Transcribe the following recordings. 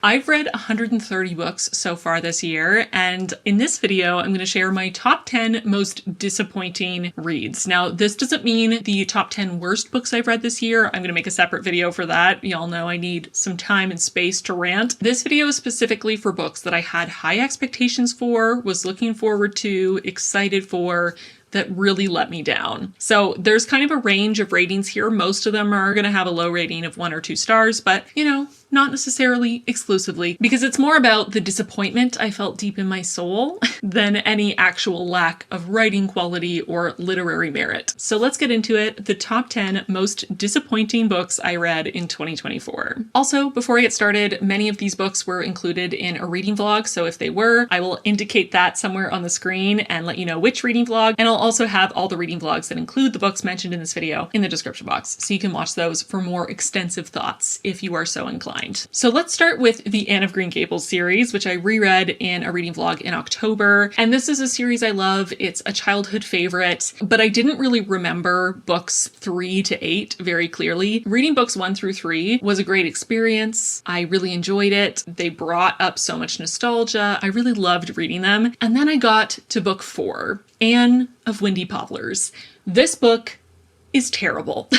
I've read 130 books so far this year, and in this video, I'm going to share my top 10 most disappointing reads. Now, this doesn't mean the top 10 worst books I've read this year. I'm going to make a separate video for that. Y'all know I need some time and space to rant. This video is specifically for books that I had high expectations for, was looking forward to, excited for, that really let me down. So there's kind of a range of ratings here. Most of them are going to have a low rating of 1 or 2 stars, but you know, not necessarily exclusively, because it's more about the disappointment I felt deep in my soul than any actual lack of writing quality or literary merit. So let's get into it. The top 10 most disappointing books I read in 2024. Also, before I get started, many of these books were included in a reading vlog, so if they were, I will indicate that somewhere on the screen and let you know which reading vlog, and I'll also have all the reading vlogs that include the books mentioned in this video in the description box, so you can watch those for more extensive thoughts if you are so inclined. So let's start with the Anne of Green Gables series, which I reread in a reading vlog in October. And this is a series I love. It's a childhood favorite, but I didn't really remember books 3 to 8 very clearly. Reading books 1 through 3 was a great experience. I really enjoyed it. They brought up so much nostalgia. I really loved reading them. And then I got to book 4, Anne of Windy Poplars. This book is terrible.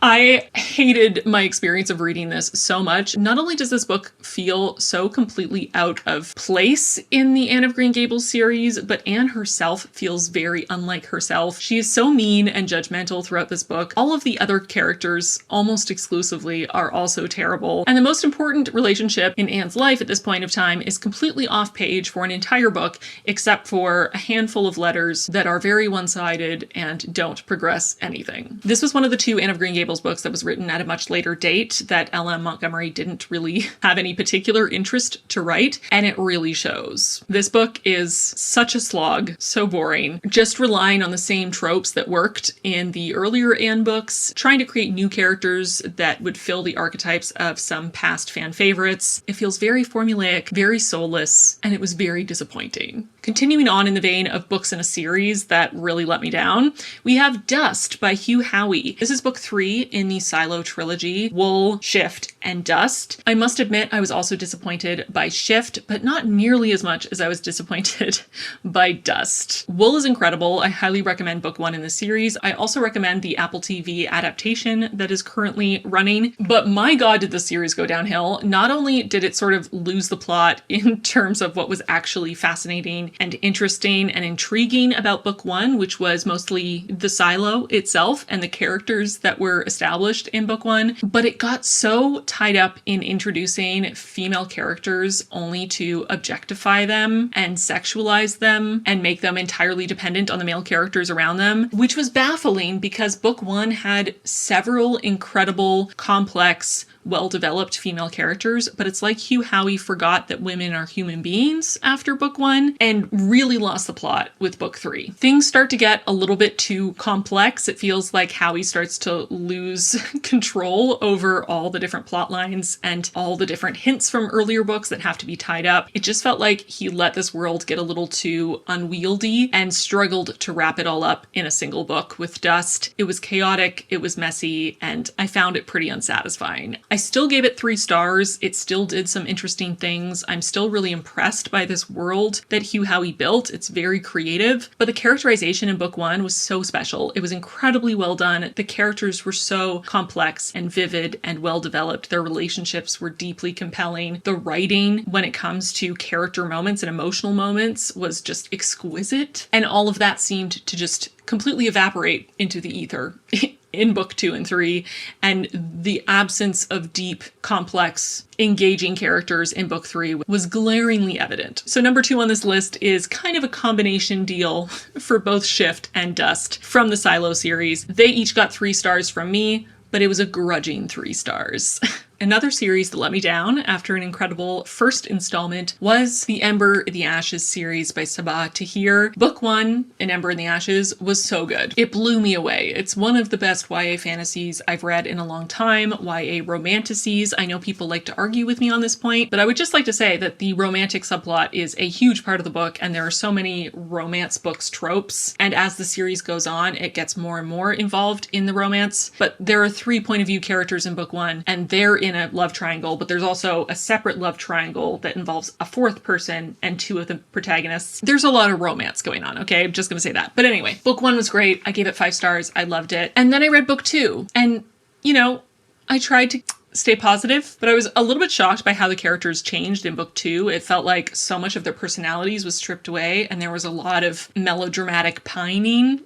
I hated my experience of reading this so much. Not only does this book feel so completely out of place in the Anne of Green Gables series, but Anne herself feels very unlike herself. She is so mean and judgmental throughout this book. All of the other characters, almost exclusively, are also terrible. And the most important relationship in Anne's life at this point of time is completely off page for an entire book, except for a handful of letters that are very one-sided and don't progress anything. This was one of the 2 Anne of Green Gables books that was written at a much later date that L.M. Montgomery didn't really have any particular interest to write, and it really shows. This book is such a slog, so boring, just relying on the same tropes that worked in the earlier Anne books, trying to create new characters that would fill the archetypes of some past fan favorites. It feels very formulaic, very soulless, and it was very disappointing. Continuing on in the vein of books in a series that really let me down, we have Dust by Hugh Howey. This is book 3 in the Silo trilogy, Wool, Shift, and Dust. I must admit I was also disappointed by Shift, but not nearly as much as I was disappointed by Dust. Wool is incredible. I highly recommend book 1 in the series. I also recommend the Apple TV adaptation that is currently running, but my god did the series go downhill. Not only did it sort of lose the plot in terms of what was actually fascinating and interesting and intriguing about book 1, which was mostly the silo itself and the characters that were established in book 1, but it got so tied up in introducing female characters only to objectify them and sexualize them and make them entirely dependent on the male characters around them, which was baffling because book 1 had several incredible, complex, well-developed female characters, but it's like Hugh Howey forgot that women are human beings after book 1 and really lost the plot with book 3. Things start to get a little bit too complex. It feels like Howey starts to lose control over all the different plot lines and all the different hints from earlier books that have to be tied up. It just felt like he let this world get a little too unwieldy and struggled to wrap it all up in a single book with Dust. It was chaotic, it was messy, and I found it pretty unsatisfying. I still gave it 3 stars. It still did some interesting things. I'm still really impressed by this world that Hugh Howey built. It's very creative, but the characterization in book 1 was so special. It was incredibly well done. The characters were so complex and vivid and well developed. Their relationships were deeply compelling. The writing, when it comes to character moments and emotional moments, was just exquisite. And all of that seemed to just completely evaporate into the ether in book 2 and 3, and the absence of deep, complex, engaging characters in book 3 was glaringly evident. So number 2 on this list is kind of a combination deal for both Shift and Dust from the Silo series. They each got 3 stars from me, but it was a grudging 3 stars. Another series that let me down after an incredible first installment was the Ember in the Ashes series by Sabaa Tahir. Book 1, An Ember in the Ashes, was so good. It blew me away. It's one of the best YA fantasies I've read in a long time. YA romanticities. I know people like to argue with me on this point, but I would just like to say that the romantic subplot is a huge part of the book, and there are so many romance books tropes, and as the series goes on, it gets more and more involved in the romance. But there are 3 point of view characters in book 1, and they're in a love triangle, but there's also a separate love triangle that involves a fourth person and two of the protagonists. There's a lot of romance going on, okay? I'm just gonna say that. But anyway, book 1 was great. I gave it 5 stars. I loved it. And then I read book 2, and, you know, I tried to stay positive, but I was a little bit shocked by how the characters changed in book 2. It felt like so much of their personalities was stripped away, and there was a lot of melodramatic pining.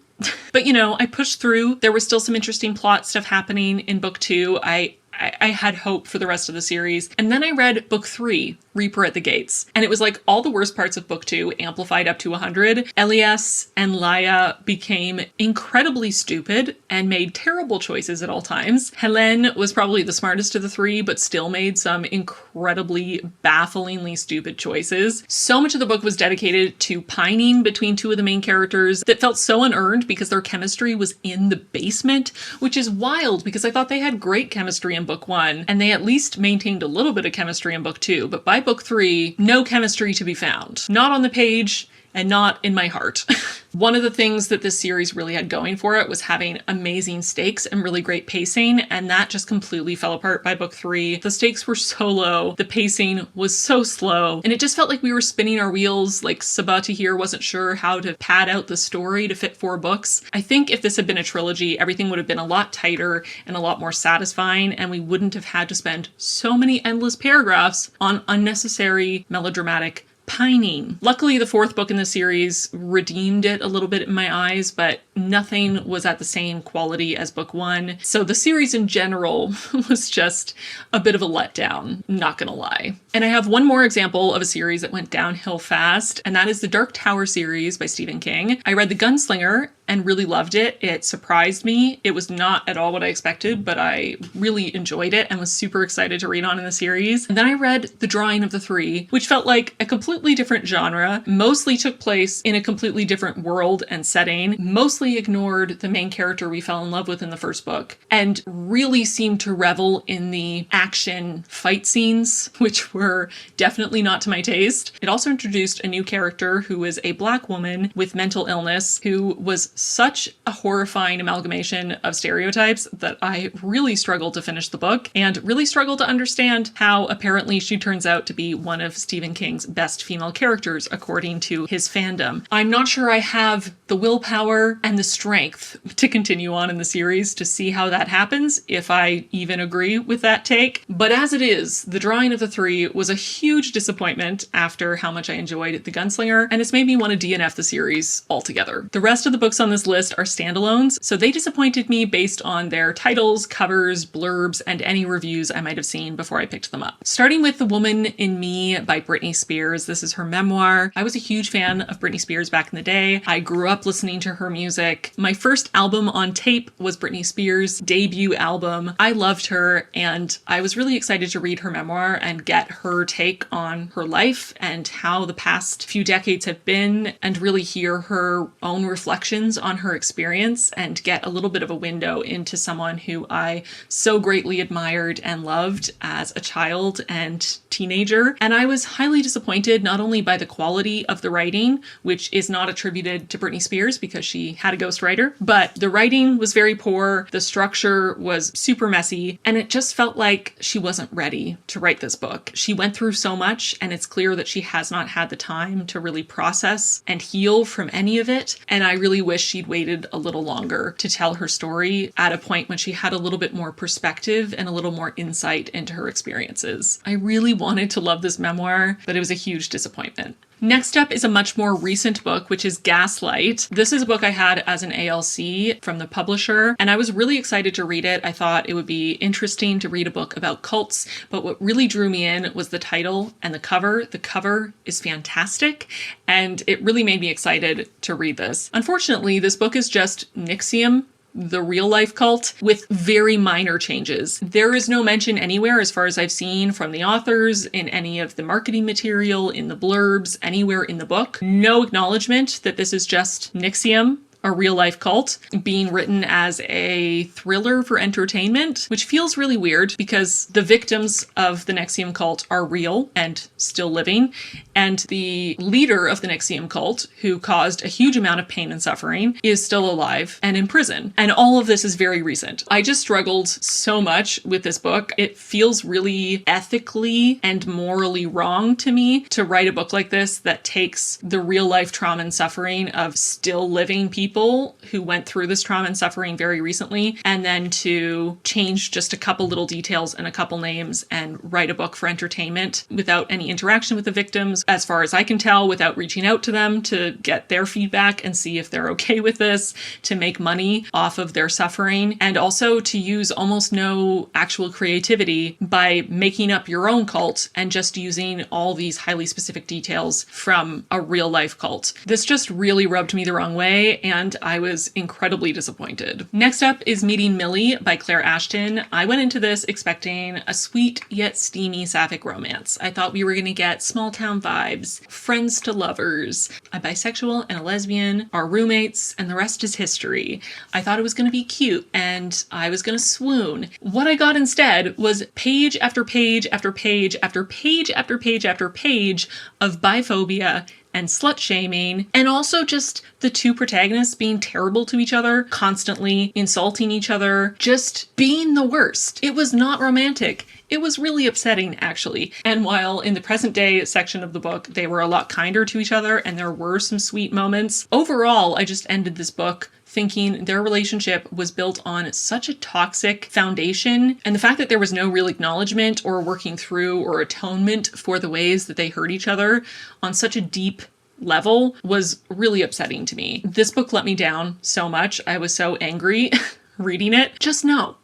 But, you know, I pushed through. There was still some interesting plot stuff happening in book 2. I had hope for the rest of the series. And then I read book 3, Reaper at the Gates. And it was like all the worst parts of book 2 amplified up to 100. Elias and Laia became incredibly stupid and made terrible choices at all times. Hélène was probably the smartest of the 3, but still made some incredibly bafflingly stupid choices. So much of the book was dedicated to pining between 2 of the main characters that felt so unearned because their chemistry was in the basement, which is wild because I thought they had great chemistry in book 1, and they at least maintained a little bit of chemistry in book 2, but by book 3, no chemistry to be found. Not on the page, and not in my heart. One of the things that this series really had going for it was having amazing stakes and really great pacing, and that just completely fell apart by book 3. The stakes were so low, the pacing was so slow, and it just felt like we were spinning our wheels, like Sabaa Tahir wasn't sure how to pad out the story to fit 4 books. I think if this had been a trilogy, everything would have been a lot tighter and a lot more satisfying, and we wouldn't have had to spend so many endless paragraphs on unnecessary melodramatic pining. Luckily, the 4th book in the series redeemed it a little bit in my eyes, but nothing was at the same quality as book 1. So the series in general was just a bit of a letdown, not gonna lie. And I have one more example of a series that went downhill fast, and that is the Dark Tower series by Stephen King. I read The Gunslinger and really loved it. It surprised me. It was not at all what I expected, but I really enjoyed it and was super excited to read on in the series. And then I read The Drawing of the Three, which felt like a completely different genre, mostly took place in a completely different world and setting, mostly ignored the main character we fell in love with in the first book, and really seemed to revel in the action fight scenes, which were definitely not to my taste. It also introduced a new character who is a Black woman with mental illness who was such a horrifying amalgamation of stereotypes that I really struggled to finish the book and really struggled to understand how apparently she turns out to be one of Stephen King's best female characters according to his fandom. I'm not sure I have the willpower and the strength to continue on in the series to see how that happens, if I even agree with that take. But as it is, The Drawing of the Three was a huge disappointment after how much I enjoyed The Gunslinger, and it's made me want to DNF the series altogether. The rest of the books on this list are standalones, so they disappointed me based on their titles, covers, blurbs, and any reviews I might have seen before I picked them up. Starting with The Woman in Me by Britney Spears. This is her memoir. I was a huge fan of Britney Spears back in the day. I grew up listening to her music. My first album on tape was Britney Spears' debut album. I loved her, and I was really excited to read her memoir and get her take on her life and how the past few decades have been, and really hear her own reflections on her experience and get a little bit of a window into someone who I so greatly admired and loved as a child and teenager. And I was highly disappointed not only by the quality of the writing, which is not attributed to Britney Spears because she had a ghostwriter, but the writing was very poor, the structure was super messy, and it just felt like she wasn't ready to write this book. She went through so much, and it's clear that she has not had the time to really process and heal from any of it, and I really wish she'd waited a little longer to tell her story at a point when she had a little bit more perspective and a little more insight into her experiences. I really wanted to love this memoir, but it was a huge disappointment. Next up is a much more recent book, which is Gaslight. This is a book I had as an ALC from the publisher, and I was really excited to read it. I thought it would be interesting to read a book about cults, but what really drew me in was the title and the cover. The cover is fantastic, and it really made me excited to read this. Unfortunately, this book is just NXIVM, the real life cult, with very minor changes. There is no mention anywhere, as far as I've seen from the authors, in any of the marketing material, in the blurbs, anywhere in the book. No acknowledgement that this is just NXIVM a real life cult being written as a thriller for entertainment, which feels really weird because the victims of the NXIVM cult are real and still living, and the leader of the NXIVM cult, who caused a huge amount of pain and suffering, is still alive and in prison. And all of this is very recent. I just struggled so much with this book. It feels really ethically and morally wrong to me to write a book like this that takes the real life trauma and suffering of still living people who went through this trauma and suffering very recently, and then to change just a couple little details and a couple names and write a book for entertainment without any interaction with the victims, as far as I can tell, without reaching out to them to get their feedback and see if they're okay with this, to make money off of their suffering, and also to use almost no actual creativity by making up your own cult and just using all these highly specific details from a real life cult. This just really rubbed me the wrong way, and I was incredibly disappointed. Next up is Meeting Millie by Clare Ashton. I went into this expecting a sweet yet steamy sapphic romance. I thought we were going to get small town vibes, friends to lovers, a bisexual and a lesbian, our roommates, and the rest is history. I thought it was going to be cute and I was going to swoon. What I got instead was page after page after page after page after page after page of biphobia and slut shaming, and also just the two protagonists being terrible to each other, constantly insulting each other, just being the worst. It was not romantic. It was really upsetting, actually. And while in the present day section of the book, they were a lot kinder to each other and there were some sweet moments, overall, I just ended this book thinking their relationship was built on such a toxic foundation, and the fact that there was no real acknowledgement or working through or atonement for the ways that they hurt each other on such a deep level was really upsetting to me. This book let me down so much. I was so angry reading it. Just no.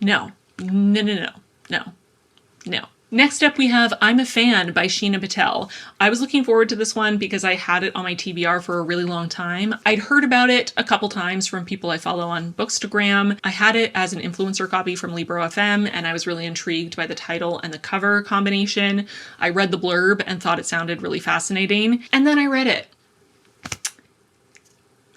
No. No, no, no. No. No. Next up, we have I'm a Fan by Sheena Patel. I was looking forward to this one because I had it on my TBR for a really long time. I'd heard about it a couple times from people I follow on Bookstagram. I had it as an influencer copy from Libro FM, and I was really intrigued by the title and the cover combination. I read the blurb and thought it sounded really fascinating, and then I read it.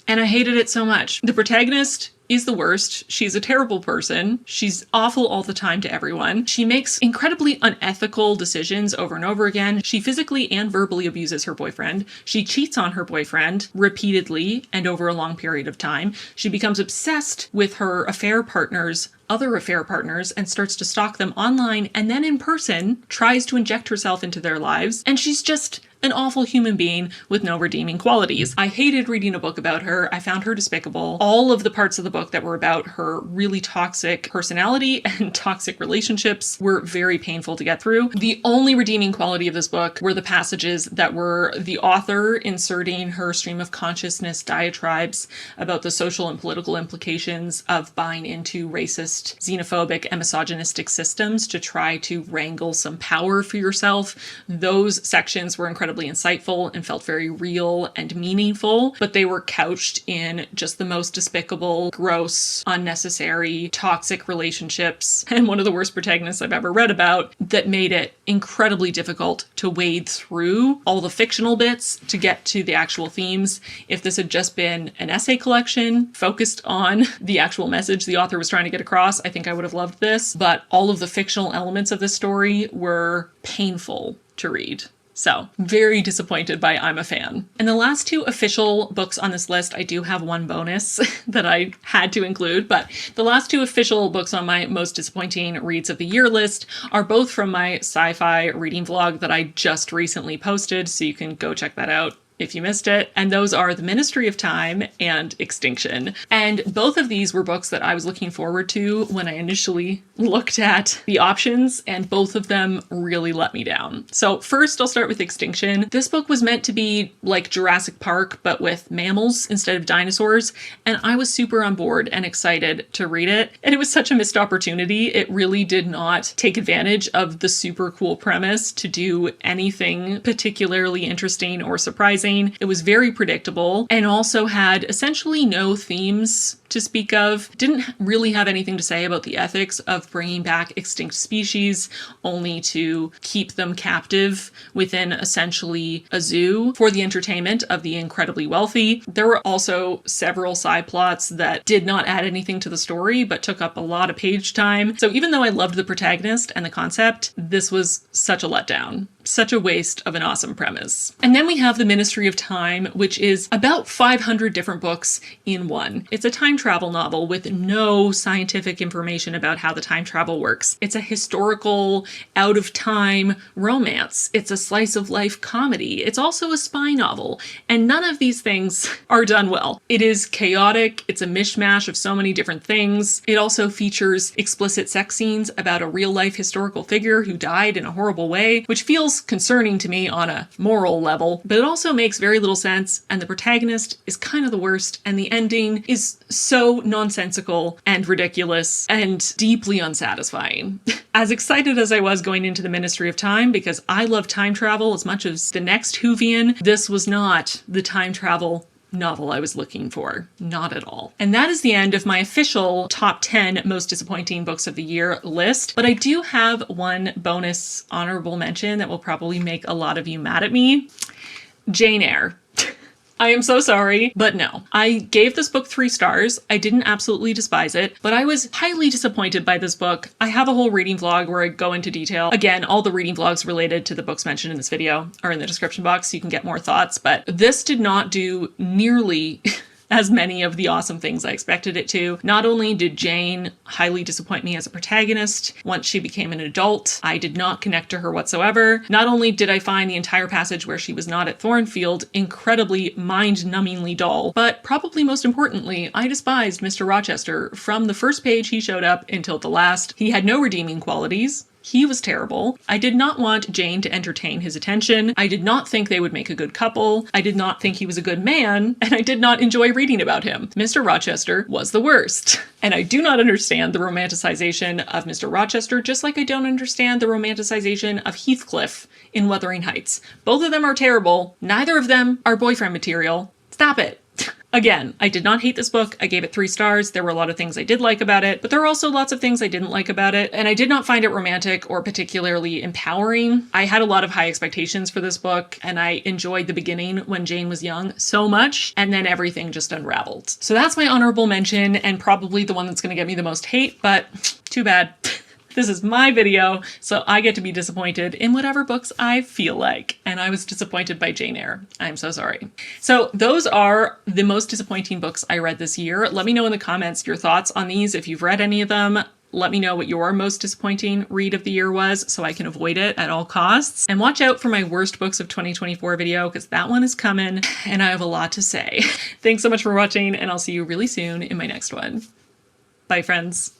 And I hated it so much. The protagonist is the worst. She's a terrible person. She's awful all the time to everyone. She makes incredibly unethical decisions over and over again. She physically and verbally abuses her boyfriend. She cheats on her boyfriend repeatedly and over a long period of time. She becomes obsessed with her other affair partners and starts to stalk them online, and then in person tries to inject herself into their lives. And she's just an awful human being with no redeeming qualities. I hated reading a book about her. I found her despicable. All of the parts of the book that were about her really toxic personality and toxic relationships were very painful to get through. The only redeeming quality of this book were the passages that were the author inserting her stream of consciousness diatribes about the social and political implications of buying into racist, xenophobic, and misogynistic systems to try to wrangle some power for yourself. Those sections were incredibly insightful and felt very real and meaningful, but they were couched in just the most despicable, gross, unnecessary, toxic relationships, and one of the worst protagonists I've ever read about, that made it incredibly difficult to wade through all the fictional bits to get to the actual themes. If this had just been an essay collection focused on the actual message the author was trying to get across, I think I would have loved this, but all of the fictional elements of this story were painful to read. So, very disappointed by I'm a Fan. And the last two official books on this list, I do have one bonus that I had to include, but the last two official books on my most disappointing reads of the year list are both from my sci-fi reading vlog that I just recently posted, so you can go check that out if you missed it. And those are The Ministry of Time and Extinction. And both of these were books that I was looking forward to when I initially looked at the options, and both of them really let me down. So first, I'll start with Extinction. This book was meant to be like Jurassic Park, but with mammals instead of dinosaurs, and I was super on board and excited to read it. And it was such a missed opportunity. It really did not take advantage of the super cool premise to do anything particularly interesting or surprising. confusing. It was very predictable and also had essentially no themes to speak of. Didn't really have anything to say about the ethics of bringing back extinct species only to keep them captive within essentially a zoo for the entertainment of the incredibly wealthy. There were also several side plots that did not add anything to the story but took up a lot of page time. So even though I loved the protagonist and the concept, this was such a letdown. Such a waste of an awesome premise. And then we have The Ministry of Time, which is about 500 different books in one. It's a time travel novel with no scientific information about how the time travel works. It's a historical, out-of-time romance. It's a slice of life comedy. It's also a spy novel. And none of these things are done well. It is chaotic. It's a mishmash of so many different things. It also features explicit sex scenes about a real-life historical figure who died in a horrible way, which feels concerning to me on a moral level, but it also makes very little sense, and the protagonist is kind of the worst, and the ending is so nonsensical and ridiculous and deeply unsatisfying. As excited as I was going into The Ministry of Time, because I love time travel as much as the next Whovian, this was not the time travel novel I was looking for. Not at all. And that is the end of my official top 10 most disappointing books of the year list. But I do have one bonus honorable mention that will probably make a lot of you mad at me. Jane Eyre. I am so sorry, but no. I gave this book 3 stars. I didn't absolutely despise it, but I was highly disappointed by this book. I have a whole reading vlog where I go into detail. Again, all the reading vlogs related to the books mentioned in this video are in the description box so you can get more thoughts, but this did not do nearly as many of the awesome things I expected it to. Not only did Jane highly disappoint me as a protagonist, once she became an adult, I did not connect to her whatsoever. Not only did I find the entire passage where she was not at Thornfield incredibly mind-numbingly dull, but probably most importantly, I despised Mr. Rochester from the first page he showed up until the last. He had no redeeming qualities. He was terrible. I did not want Jane to entertain his attention. I did not think they would make a good couple. I did not think he was a good man, and I did not enjoy reading about him. Mr. Rochester was the worst. And I do not understand the romanticization of Mr. Rochester, just like I don't understand the romanticization of Heathcliff in Wuthering Heights. Both of them are terrible. Neither of them are boyfriend material. Stop it. Again, I did not hate this book. I gave it 3 stars. There were a lot of things I did like about it, but there were also lots of things I didn't like about it, and I did not find it romantic or particularly empowering. I had a lot of high expectations for this book, and I enjoyed the beginning when Jane was young so much, and then everything just unraveled. So that's my honorable mention, and probably the one that's going to get me the most hate, but too bad. This is my video, so I get to be disappointed in whatever books I feel like. And I was disappointed by Jane Eyre. I'm so sorry. So those are the most disappointing books I read this year. Let me know in the comments your thoughts on these if you've read any of them. Let me know what your most disappointing read of the year was so I can avoid it at all costs. And watch out for my worst books of 2024 video because that one is coming and I have a lot to say. Thanks so much for watching and I'll see you really soon in my next one. Bye friends.